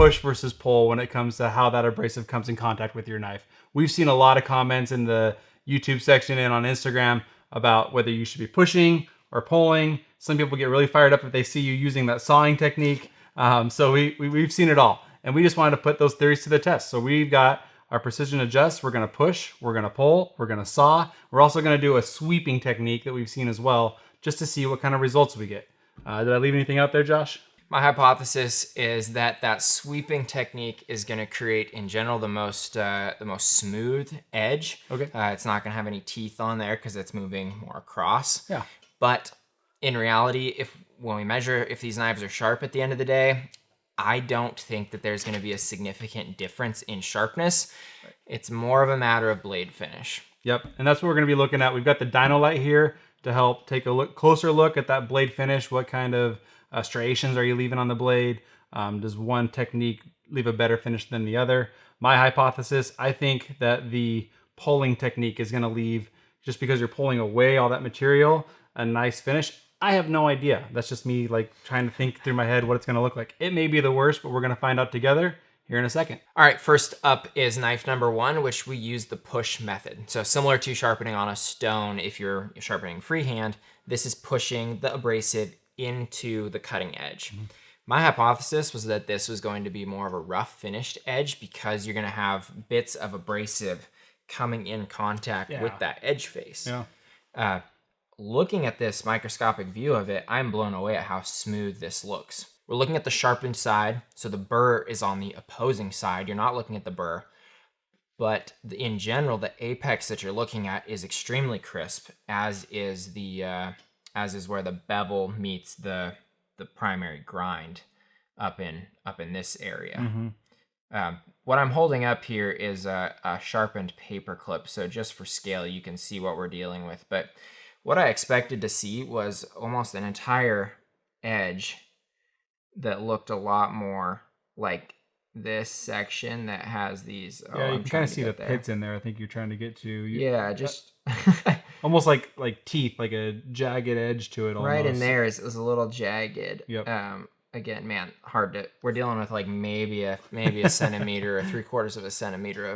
push versus pull when it comes to how that abrasive comes in contact with your knife. We've seen a lot of comments in the YouTube section and on Instagram about whether you should be pushing or pulling. Some people get really fired up if they see you using that sawing technique. So we've seen it all. And we just wanted to put those theories to the test. So we've got our precision adjust. We're going to push, we're going to pull, we're going to saw. We're also going to do a sweeping technique that we've seen as well, just to see what kind of results we get. Did I leave anything out there, Josh? My hypothesis is that that sweeping technique is going to create, in general, the most smooth edge. Okay. It's not going to have any teeth on there because it's moving more across. Yeah. But in reality, when we measure if these knives are sharp at the end of the day, I don't think that there's going to be a significant difference in sharpness. Right. It's more of a matter of blade finish. Yep, and that's what we're going to be looking at. We've got the Dino Lite here to help take a closer look at that blade finish. What kind of striations are you leaving on the blade? Does one technique leave a better finish than the other? My hypothesis, I think that the pulling technique is going to leave, just because you're pulling away all that material, a nice finish. I have no idea. That's just me like trying to think through my head what it's going to look like. It may be the worst, but we're going to find out together here in a second. All right, first up is knife number 1, which we use the push method. So similar to sharpening on a stone, if you're sharpening freehand, this is pushing the abrasive into the cutting edge. Mm-hmm. My hypothesis was that this was going to be more of a rough finished edge because you're going to have bits of abrasive coming in contact with that edge face. Yeah. Looking at this microscopic view of it, I'm blown away at how smooth this looks. We're looking at the sharpened side, so the burr is on the opposing side. You're not looking at the burr. But in general, the apex that you're looking at is extremely crisp, as is where the bevel meets the primary grind up in this area. Mm-hmm. What I'm holding up here is a sharpened paper clip, so just for scale, you can see what we're dealing with. But what I expected to see was almost an entire edge that looked a lot more like this section that has these. Yeah, you can kind of see the pits in there. I think you're trying to get to. Yeah, just almost like teeth, like a jagged edge to it. Almost. Right in there is a little jagged. Yep. Again, man, hard to. We're dealing with like maybe a centimeter or 3/4 of a centimeter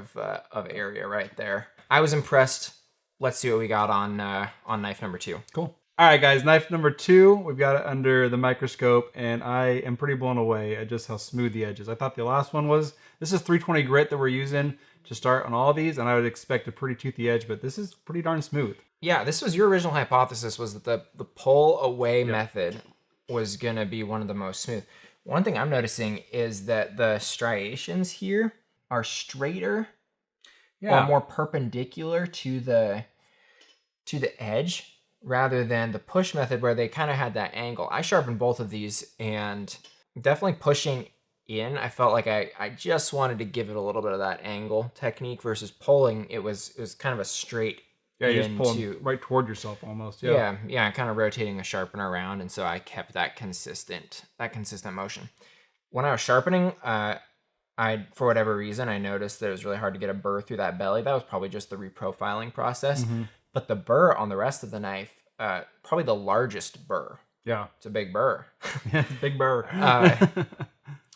of area right there. I was impressed. Let's see what we got on knife number 2. Cool. All right, guys, knife number 2. We've got it under the microscope, and I am pretty blown away at just how smooth the edge is. I thought the last one was. This is 320 grit that we're using to start on all of these, and I would expect a pretty toothy edge, but this is pretty darn smooth. Yeah, this was your original hypothesis, was that the pull away method was going to be one of the most smooth. One thing I'm noticing is that the striations here are straighter or more perpendicular to the edge rather than the push method where they kind of had that angle. I sharpened both of these, and definitely pushing in, I felt like I just wanted to give it a little bit of that angle technique versus pulling. It was kind of a straight. Yeah, you're just pulling right toward yourself almost. Yeah, kind of rotating the sharpener around, and so I kept that consistent motion. When I was sharpening, for whatever reason, I noticed that it was really hard to get a burr through that belly. That was probably just the reprofiling process. Mm-hmm. But the burr on the rest of the knife, probably the largest burr. Yeah. It's a big burr. Yeah, big burr.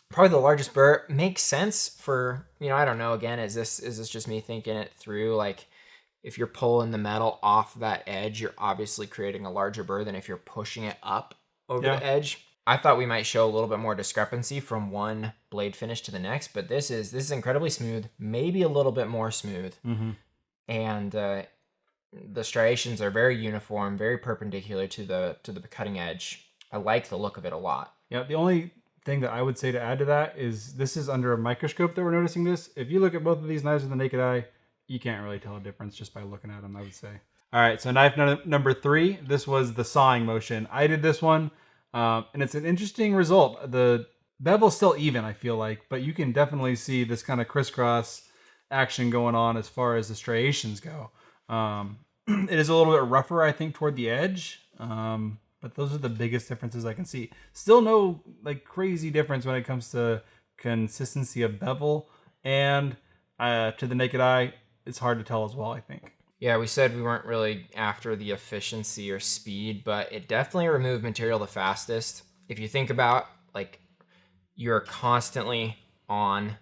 Probably the largest burr. Makes sense for, I don't know, again, is this just me thinking it through? Like, if you're pulling the metal off that edge, you're obviously creating a larger burr than if you're pushing it up over the edge. I thought we might show a little bit more discrepancy from one blade finish to the next, but this is incredibly smooth, maybe a little bit more smooth. Mm-hmm. And the striations are very uniform, very perpendicular to the cutting edge. I like the look of it a lot. Yeah, the only thing that I would say to add to that is this is under a microscope that we're noticing this. If you look at both of these knives with the naked eye, you can't really tell a difference just by looking at them, I would say. All right, so knife number 3, this was the sawing motion. I did this one, and it's an interesting result. The bevel's still even, I feel like, but you can definitely see this kind of crisscross action going on as far as the striations go. It is a little bit rougher, I think, toward the edge, but those are the biggest differences I can see. Still no like crazy difference when it comes to consistency of bevel, and to the naked eye, it's hard to tell as well, I think. Yeah, we said we weren't really after the efficiency or speed, but it definitely removed material the fastest. If you think about, like, you're constantly on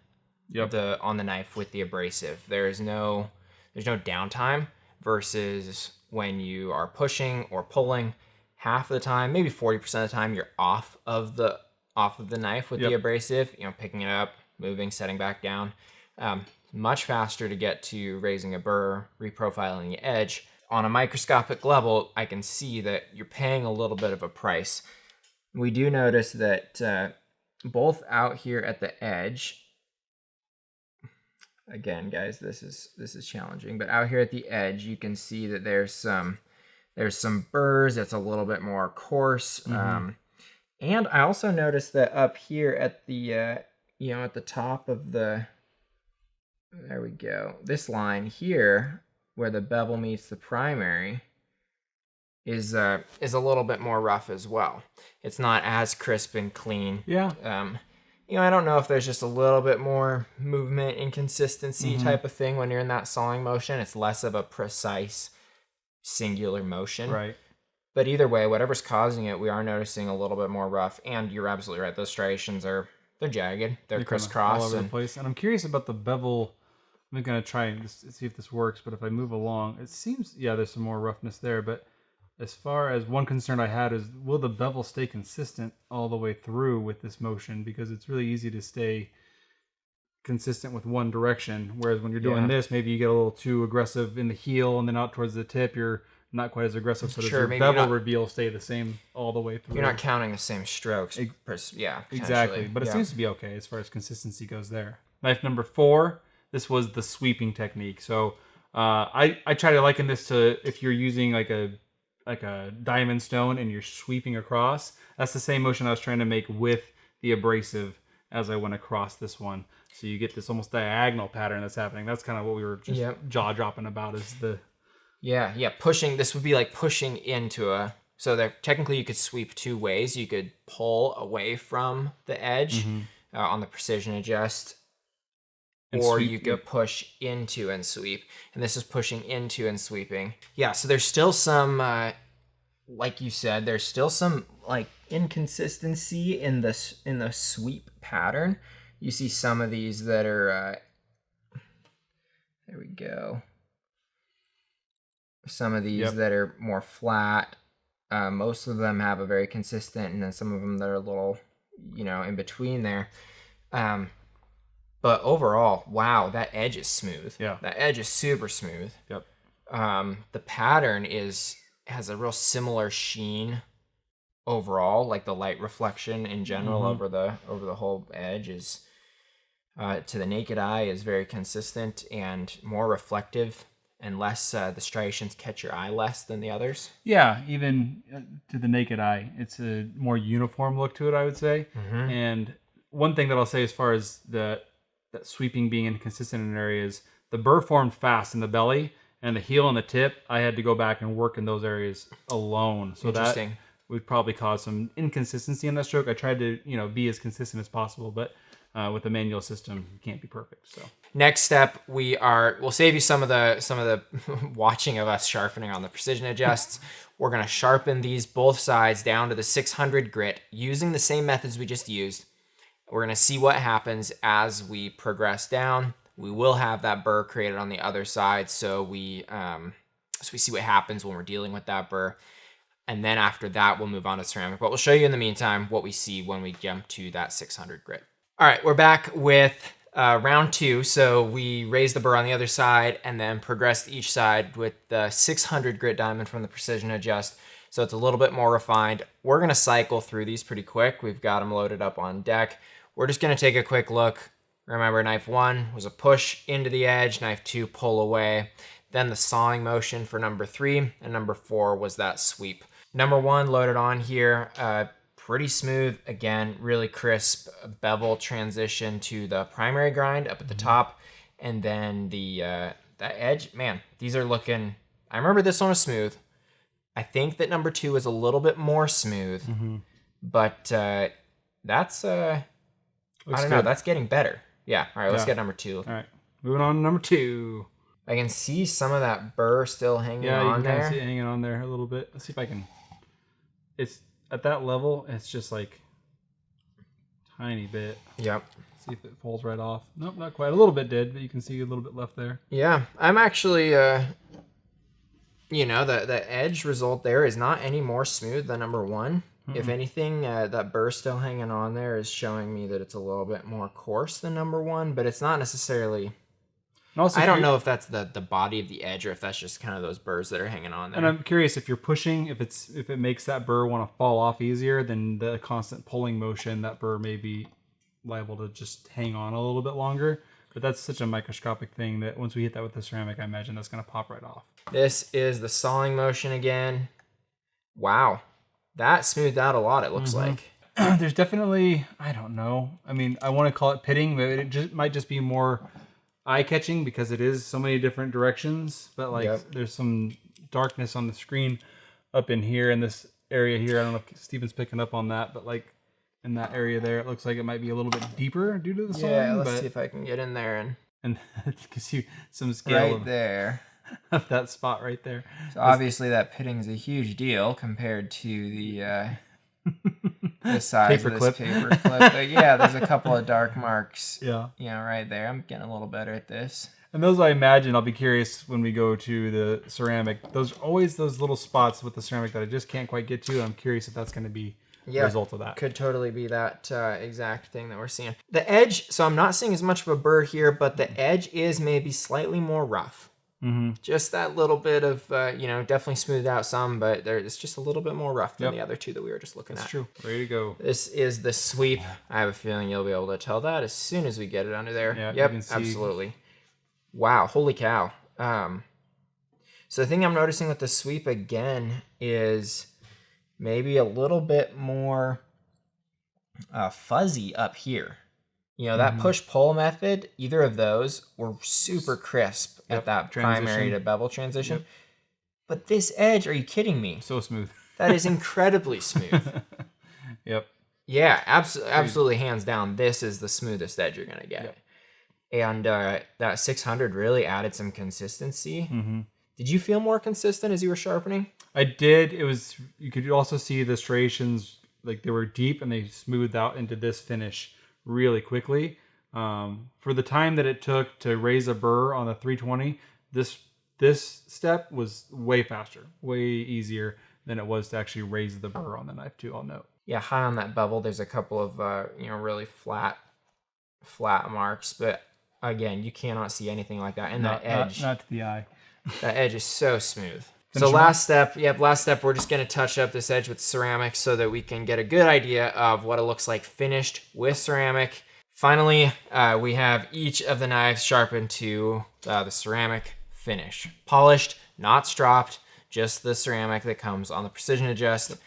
the knife with the abrasive. There's no downtime versus when you are pushing or pulling. Half of the time, maybe 40% of the time, you're off of the knife with the abrasive. Picking it up, moving, setting back down. Much faster to get to raising a burr, reprofiling the edge. On a microscopic level, I can see that you're paying a little bit of a price. We do notice that both out here at the edge, again, guys, this is challenging, but out here at the edge, you can see that there's some burrs that's a little bit more coarse. And I also noticed that up here at the at the top of the, there we go, this line here where the bevel meets the primary is a little bit more rough as well. It's not as crisp and clean. Yeah. I don't know if there's just a little bit more movement inconsistency type of thing when you're in that sawing motion. It's less of a precise singular motion. Right. But either way, whatever's causing it, we are noticing a little bit more rough. And you're absolutely right. Those striations they're jagged. They're crisscross. All over the place. And I'm curious about the bevel. I'm going to try and just see if this works. But if I move along, it seems, there's some more roughness there. But as far as one concern I had is, will the bevel stay consistent all the way through with this motion? Because it's really easy to stay consistent with one direction. Whereas when you're doing this, maybe you get a little too aggressive in the heel and then out towards the tip, you're not quite as aggressive. So does your bevel reveal stay the same all the way through? You're not counting the same strokes. Exactly. But it seems to be okay as far as consistency goes there. Knife number 4. This was the sweeping technique. So I try to liken this to if you're using like a diamond stone and you're sweeping across. That's the same motion I was trying to make with the abrasive as I went across this one. So you get this almost diagonal pattern that's happening. That's kind of what we were just jaw dropping about, is the pushing. This would be like pushing into a, so that technically you could sweep two ways. You could pull away from the edge on the precision adjust, or you could push into and sweep. And this is pushing into and sweeping. Yeah, so there's still some, like you said, there's still some like inconsistency in the sweep pattern. You see some of these that are, there we go. Some of these that are more flat. Most of them have a very consistent, and then some of them that are a little, in between there. But overall, wow, that edge is smooth. Yeah. That edge is super smooth. Yep. The pattern has a real similar sheen overall, like the light reflection in general over the whole edge is, to the naked eye, is very consistent and more reflective, and less, the striations catch your eye less than the others. Yeah, even to the naked eye, it's a more uniform look to it, I would say. And one thing that I'll say as far as that sweeping being inconsistent in areas, the burr formed fast in the belly, and the heel and the tip, I had to go back and work in those areas alone. So that would probably cause some inconsistency in that stroke. I tried to, be as consistent as possible, but with the manual system, you can't be perfect. So next step, we'll save you some of the watching of us sharpening on the precision adjusts. We're gonna sharpen these both sides down to the 600 grit using the same methods we just used. We're gonna see what happens as we progress down. We will have that burr created on the other side, so we see what happens when we're dealing with that burr. And then after that, we'll move on to ceramic. But we'll show you in the meantime what we see when we jump to that 600 grit. All right, we're back with round 2. So we raised the burr on the other side and then progressed each side with the 600 grit diamond from the precision adjust. So it's a little bit more refined. We're gonna cycle through these pretty quick. We've got them loaded up on deck. We're just gonna take a quick look. Remember, knife 1 was a push into the edge, knife 2, pull away. Then the sawing motion for number 3, and number 4 was that sweep. Number 1 loaded on here, pretty smooth. Again, really crisp bevel transition to the primary grind up at the top. And then that edge, man, these are looking, I remember this one was smooth. I think that number 2 is a little bit more smooth, but that's, I don't know, that's getting better. Yeah, all right, let's get number 2. All right, moving on to number 2. I can see some of that burr still hanging on there. Yeah, you can see it hanging on there a little bit. Let's see if I can. It's at that level. It's just like tiny bit. Yep. Let's See if it falls right off. Nope, not quite. A little bit did, but you can see a little bit left there. Yeah, I'm actually, you know, the edge result there is not any more smooth than number one. If anything, that burr still hanging on there is showing me that it's a little bit more coarse than number one, but it's not necessarily... Also, I don't know if that's the body of the edge or if that's just kind of those burrs that are hanging on there. And I'm curious if you're pushing, if it makes that burr want to fall off easier, then the constant pulling motion, that burr may be liable to just hang on a little bit longer. But that's such a microscopic thing that once we hit that with the ceramic, I imagine that's going to pop right off. This is the sawing motion again. Wow. That smoothed out a lot, it looks like. There's definitely, I don't know. I mean, I want to call it pitting, but it might just be more eye-catching because it is so many different directions. But like, there's some darkness on the screen up in here in this area here. I don't know if Steven's picking up on that, but like in that area there, it looks like it might be a little bit deeper due to the sawing. Yeah, let's see if I can get in there and it gives you some scale right there. Of that spot right there. So obviously that pitting is a huge deal compared to the size of this paper clip. But yeah, there's a couple of dark marks. Yeah. You know, right there. I'm getting a little better at this. And those, I imagine, I'll be curious when we go to the ceramic. Those always those little spots with the ceramic that I just can't quite get to. I'm curious if that's going to be the result of that. Could totally be that exact thing that we're seeing. The edge, so I'm not seeing as much of a burr here, but the edge is maybe slightly more rough. Just that little bit of, you know, definitely smoothed out some, but it's just a little bit more rough than the other two that we were just looking at. That's true. Ready to go. This is the sweep. I have a feeling you'll be able to tell that as soon as we get it under there. Yeah, yep, absolutely. Wow, holy cow. So the thing I'm noticing with the sweep again is maybe a little bit more fuzzy up here. You know, that push-pull method, either of those were super crisp at that primary to bevel transition. But this edge, are you kidding me? So smooth. That is incredibly smooth. Yeah, absolutely hands down, this is the smoothest edge you're going to get. And that 600 really added some consistency. Did you feel more consistent as you were sharpening? I did. It was, you could also see the striations, like they were deep and they smoothed out into this finish really quickly. For the time that it took to raise a burr on the 320, this step was way faster, way easier than it was to actually raise the burr on the knife too, I'll note. Yeah, high on that bevel, there's a couple of you know, really flat marks, but again, you cannot see anything like that. And that edge, not to the eye. That edge is so smooth. So last step, we're just going to touch up this edge with ceramic so that we can get a good idea of what it looks like finished with ceramic. Finally, we have each of the knives sharpened to the ceramic finish. Polished, not stropped, just the ceramic that comes on the Precision Adjust.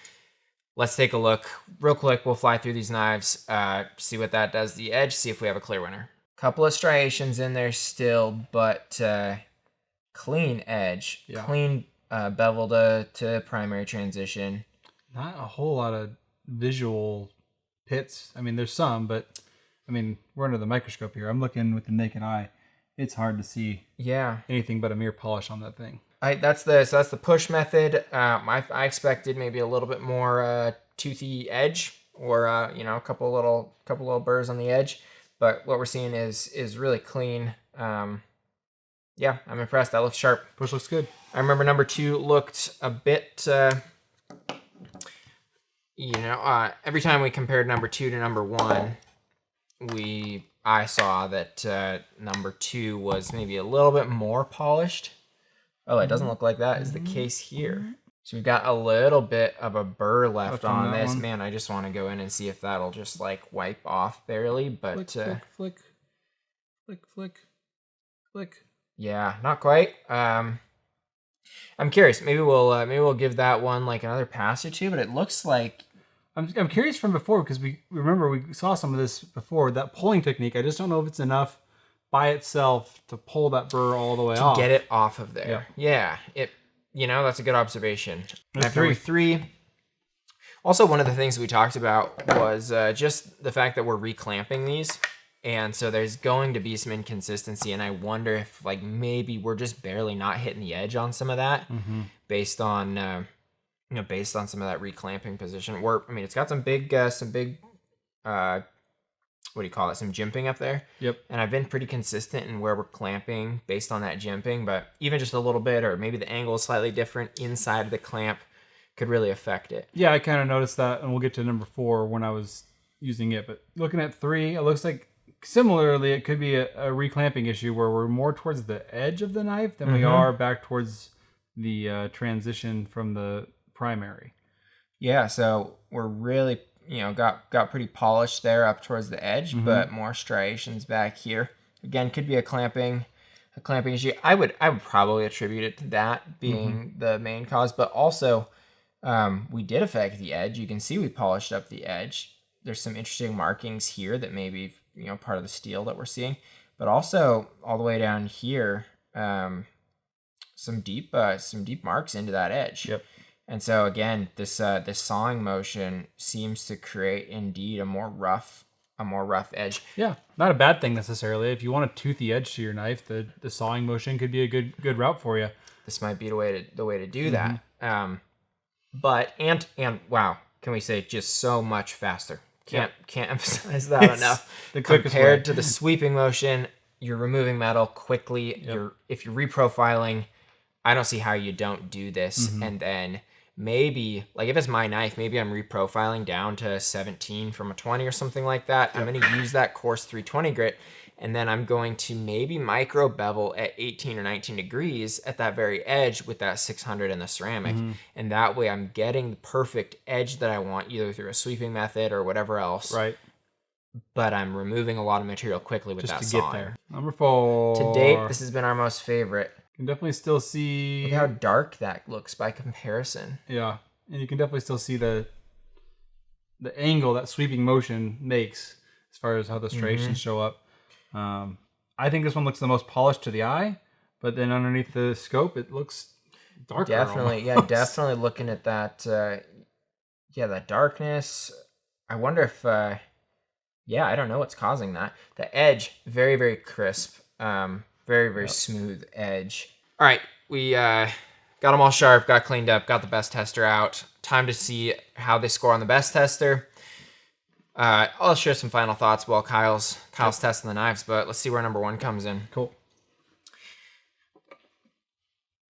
Let's take a look real quick. We'll fly through these knives, see what that does to the edge, see if we have a clear winner. Couple of striations in there still, but clean edge, clean bevel to primary transition. Not a whole lot of visual pits. I mean, there's some, but I mean, we're under the microscope here. I'm looking with the naked eye. It's hard to see anything but a mere polish on that thing. That's the push method. I expected maybe a little bit more toothy edge, or you know, a couple little burrs on the edge. But what we're seeing is really clean. Yeah, I'm impressed. That looks sharp. Push looks good. I remember number 2 looked a bit, you know, every time we compared number 2 to number 1, I saw that number 2 was maybe a little bit more polished. Oh, it doesn't look like that is the case here. So we've got a little bit of a burr left on this. Man, I just want to go in and see if that'll just like wipe off barely, but flick. Yeah, not quite. I'm curious. Maybe we'll give that one like another pass or two. But it looks like I'm curious from before, because we saw some of this before. That pulling technique, I just don't know if it's enough by itself to pull that burr all the way off. To get it off of there. Yeah. You know, that's a good observation. After 3. Also, one of the things we talked about was just the fact that we're reclamping these. And so there's going to be some inconsistency, and I wonder if like maybe we're just barely not hitting the edge on some of that, based on you know, based on some of that reclamping position. I mean, it's got some big what do you call it? Some jimping up there. Yep. And I've been pretty consistent in where we're clamping based on that jimping, but even just a little bit, or maybe the angle is slightly different inside of the clamp could really affect it. Yeah, I kind of noticed that, and we'll get to number 4 when I was using it. But looking at 3, it looks like similarly it could be a reclamping issue where we're more towards the edge of the knife than we are back towards the transition from the primary. Yeah, so we're really, got pretty polished there up towards the edge, but more striations back here. Again, could be a clamping issue. I would probably attribute it to that being the main cause, but also we did affect the edge. You can see we polished up the edge. There's some interesting markings here that may be, part of the steel that we're seeing, but also all the way down here, some deep marks into that edge. Yep. And so again, this sawing motion seems to create indeed a more rough edge. Yeah, not a bad thing necessarily. If you want a toothy edge to your knife, the sawing motion could be a good route for you. This might be the way to do that. But and wow, can we say just so much faster? Can't emphasize that enough. Compared to the sweeping motion, you're removing metal quickly. Yep. If you're reprofiling, I don't see how you don't do this. And then maybe, like if it's my knife, maybe I'm reprofiling down to 17 from a 20 or something like that. I'm going to use that coarse 320 grit, and then I'm going to maybe micro bevel at 18 or 19 degrees at that very edge with that 600 in the ceramic. And that way I'm getting the perfect edge that I want, either through a sweeping method or whatever else. Right. But I'm removing a lot of material quickly with Just that to sawing. get there. Number 4. To date, this has been our most favorite. You can definitely still see... Look how dark that looks by comparison. Yeah, and you can definitely still see the angle that sweeping motion makes as far as how the striations show up. I think this one looks the most polished to the eye, but then underneath the scope, it looks darker. Definitely, almost. definitely looking at that. That darkness. I wonder if, I don't know what's causing that. The edge, very, very crisp. Very smooth edge. All right, we got them all sharp, got cleaned up, got the best tester out. Time to see how they score on the best tester. I'll share some final thoughts while Kyle's testing the knives, but let's see where number 1 comes in. Cool.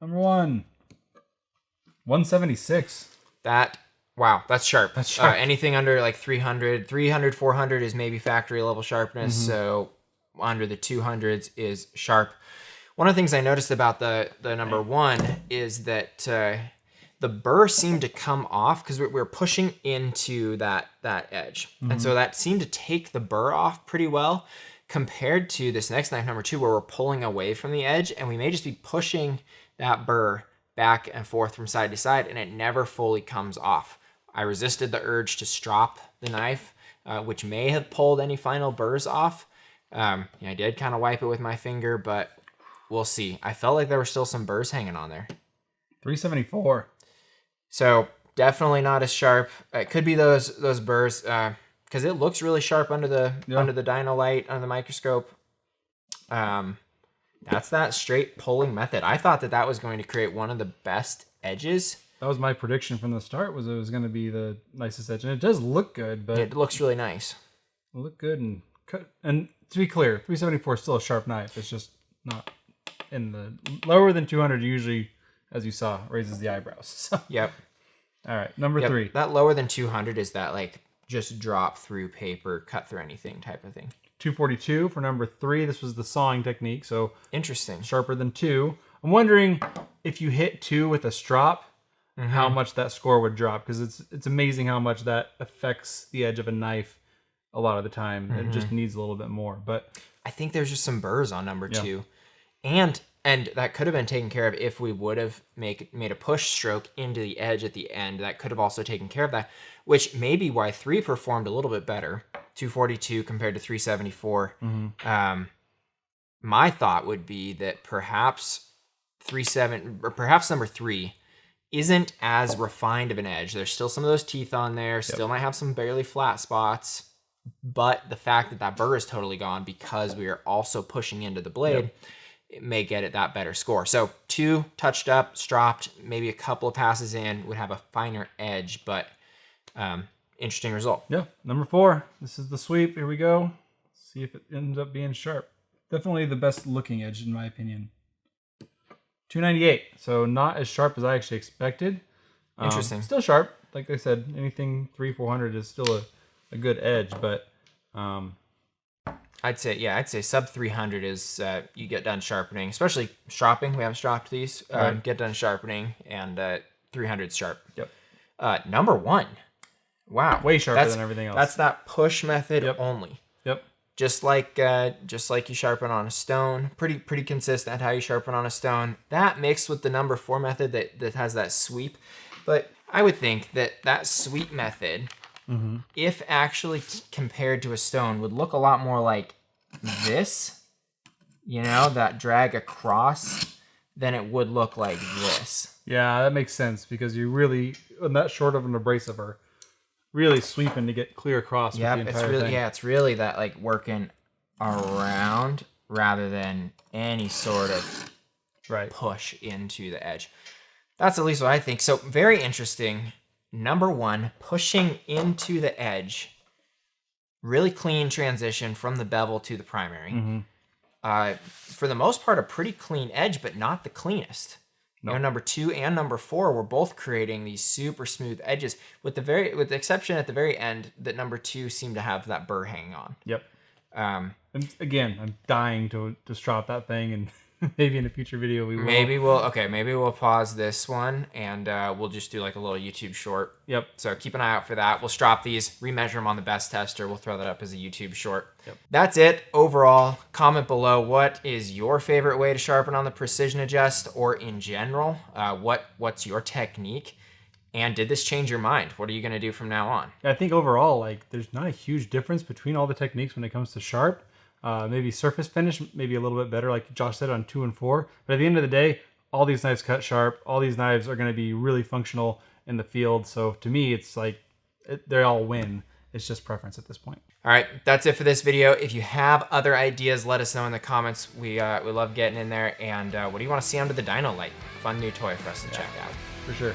Number 1, 176. Wow, that's sharp. That's sharp. Anything under like 300, 400 is maybe factory level sharpness. So under the 200s is sharp. One of the things I noticed about the number 1 is that the burr seemed to come off because we're pushing into that edge. And so that seemed to take the burr off pretty well compared to this next knife, number 2, where we're pulling away from the edge, and we may just be pushing that burr back and forth from side to side, and it never fully comes off. I resisted the urge to strop the knife, which may have pulled any final burrs off. I did kind of wipe it with my finger, but we'll see. I felt like there were still some burrs hanging on there. 374. So definitely not as sharp. It could be those burrs because it looks really sharp under the Dino Lite under the microscope. That's that straight pulling method. I thought that was going to create one of the best edges. That was my prediction from the start. Was it was going to be the nicest edge, and it does look good, but it looks really nice. It look good and cut. And to be clear, 374 is still a sharp knife. It's just not in the lower than 200. Usually, as you saw, raises the eyebrows. So. Yep. All right, number 3. That lower than 200 is that like just drop through paper, cut through anything type of thing. 242 for number 3. This was the sawing technique, so interesting. Sharper than 2. I'm wondering if you hit 2 with a strop, how much that score would drop, because it's amazing how much that affects the edge of a knife. A lot of the time, it just needs a little bit more. But I think there's just some burrs on number 2, and that could have been taken care of if we would have made a push stroke into the edge at the end. That could have also taken care of that, which may be why 3 performed a little bit better, 242 compared to 374. My thought would be that perhaps number 3 isn't as refined of an edge. There's still some of those teeth on there, still might have some barely flat spots, but the fact that burr is totally gone because we are also pushing into the blade, it may get it that better score. So 2 touched up, stropped, maybe a couple of passes in would have a finer edge, but interesting result. Yeah, number 4. This is the sweep. Here we go. see if it ends up being sharp. Definitely the best looking edge in my opinion. 298, so not as sharp as I actually expected. Interesting. Still sharp, like I said. Anything 300-400 is still a good edge, but I'd say sub 300 is you get done sharpening, especially stropping. We haven't stropped these. Right. Get done sharpening, and 300's sharp. Yep. Number 1. Wow. Way sharper than everything else. That's that push method Yep. only. Yep. Just like you sharpen on a stone, pretty consistent how you sharpen on a stone. That mixed with the number 4 method that has that sweep. But I would think that sweep method, if actually compared to a stone, would look a lot more like this, that drag across, than it would look like this. Yeah, that makes sense because you really, on that short of an abrasive, are really sweeping to get clear across. Yeah, with the entire thing. it's really that like working around rather than any sort of push into the edge. That's at least what I think. So very interesting. Number 1, pushing into the edge. Really clean transition from the bevel to the primary. For the most part, a pretty clean edge, but not the cleanest. No. Number 2 and number 4 were both creating these super smooth edges, with the exception at the very end that number 2 seemed to have that burr hanging on. Yep. And again, I'm dying to strop that thing, and maybe in a future video we will. Maybe we'll pause this one and we'll just do like a little YouTube short. Yep. So keep an eye out for that. We'll strop these, remeasure them on the best tester. We'll throw that up as a YouTube short. Yep. That's it overall. Comment below, what is your favorite way to sharpen on the Precision Adjust, or in general? What's your technique? And did this change your mind? What are you going to do from now on? I think overall, like, there's not a huge difference between all the techniques when it comes to sharp. Maybe surface finish, maybe a little bit better, like Josh said, on 2 and 4. But at the end of the day, all these knives cut sharp. All these knives are going to be really functional in the field. So to me, it's like they all win. It's just preference at this point. All right, that's it for this video. If you have other ideas, let us know in the comments. We love getting in there. And what do you want to see under the Dino Lite? Fun new toy for us to check out. For sure.